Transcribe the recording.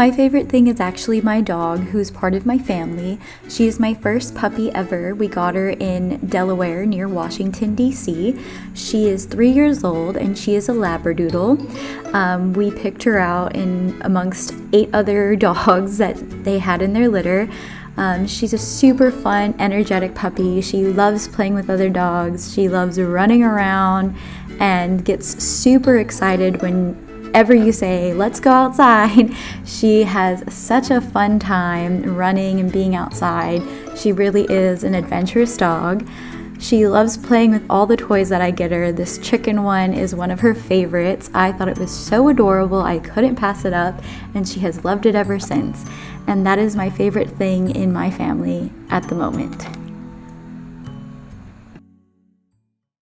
My favorite thing is actually my dog, who's part of my family. She is my first puppy ever. We got her in Delaware near Washington, D.C. She is 3 years old and she is a Labradoodle. We picked her out in amongst 8 other dogs that they had in their litter. She's a super fun, energetic puppy. She loves playing with other dogs. She loves running around and gets super excited whenever you say, let's go outside. She has such a fun time running and being outside. She really is an adventurous dog. She loves playing with all the toys that I get her. This chicken one is one of her favorites. I thought it was so adorable, I couldn't pass it up, and she has loved it ever since. And that is my favorite thing in my family at the moment.